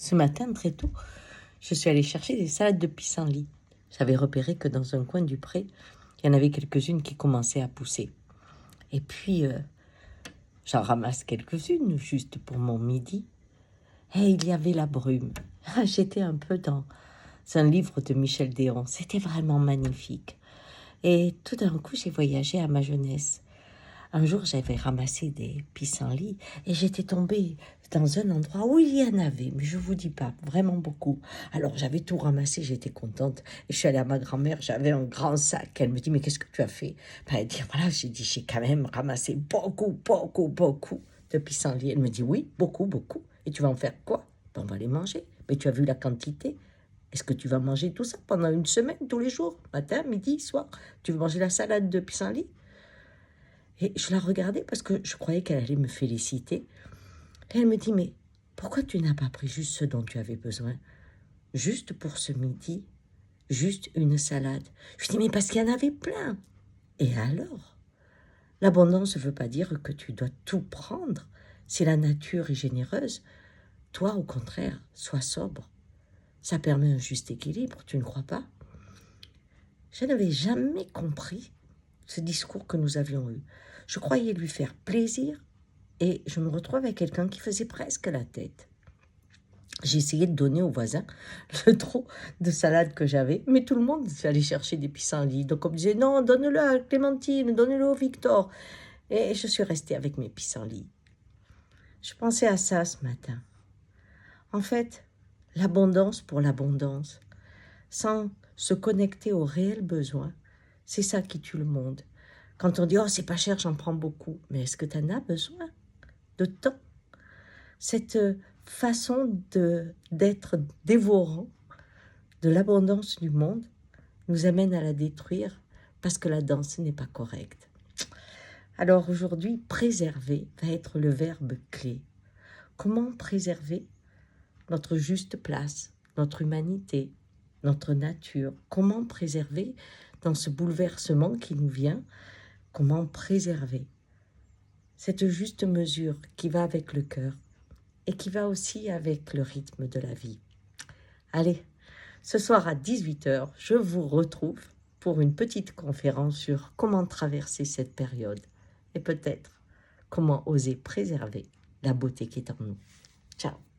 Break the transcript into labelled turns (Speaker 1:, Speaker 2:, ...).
Speaker 1: Ce matin, très tôt, je suis allée chercher des salades de pissenlit. J'avais repéré que dans un coin du pré, il y en avait quelques-unes qui commençaient à pousser. Et puis, j'en ramasse quelques-unes juste pour mon midi. Et il y avait la brume. J'étais un peu dans un livre de Michel Déon. C'était vraiment magnifique. Et tout d'un coup, j'ai voyagé à ma jeunesse. Un jour, j'avais ramassé des pissenlits et j'étais tombée dans un endroit où il y en avait, mais je vous dis pas, vraiment beaucoup. Alors, j'avais tout ramassé, j'étais contente. Et je suis allée à ma grand-mère, j'avais un grand sac. Elle me dit, mais qu'est-ce que tu as fait? Ben, elle dit, voilà, j'ai dit, j'ai quand même ramassé beaucoup de pissenlits. Elle me dit, oui, beaucoup. Et tu vas en faire quoi? Ben, on va les manger. Mais tu as vu la quantité? Est-ce que tu vas manger tout ça pendant une semaine, tous les jours, matin, midi, soir? Tu veux manger la salade de pissenlit? Et je la regardais parce que je croyais qu'elle allait me féliciter. Et elle me dit, mais pourquoi tu n'as pas pris juste ce dont tu avais besoin? Juste pour ce midi? Juste une salade? Je dis, mais parce qu'il y en avait plein. Et alors? L'abondance ne veut pas dire que tu dois tout prendre. Si la nature est généreuse, toi, au contraire, sois sobre. Ça permet un juste équilibre, tu ne crois pas? Je n'avais jamais compris ce discours que nous avions eu. Je croyais lui faire plaisir et je me retrouve avec quelqu'un qui faisait presque la tête. J'ai essayé de donner aux voisins le trop de salade que j'avais, mais tout le monde allait chercher des pissenlits. Donc on me disait, non, donne-le à Clémentine, donne-le au Victor. Et je suis restée avec mes pissenlits. Je pensais à ça ce matin. En fait, l'abondance pour l'abondance, sans se connecter aux réels besoins, c'est ça qui tue le monde. Quand on dit, oh, c'est pas cher, j'en prends beaucoup. Mais est-ce que tu en as besoin de temps? Cette façon d'être dévorant de l'abondance du monde nous amène à la détruire parce que la danse n'est pas correcte. Alors aujourd'hui, préserver va être le verbe clé. Comment préserver notre juste place, notre humanité, notre nature? Comment préserver dans ce bouleversement qui nous vient? Comment préserver cette juste mesure qui va avec le cœur et qui va aussi avec le rythme de la vie? Allez, ce soir à 18h, je vous retrouve pour une petite conférence sur comment traverser cette période et peut-être comment oser préserver la beauté qui est en nous. Ciao!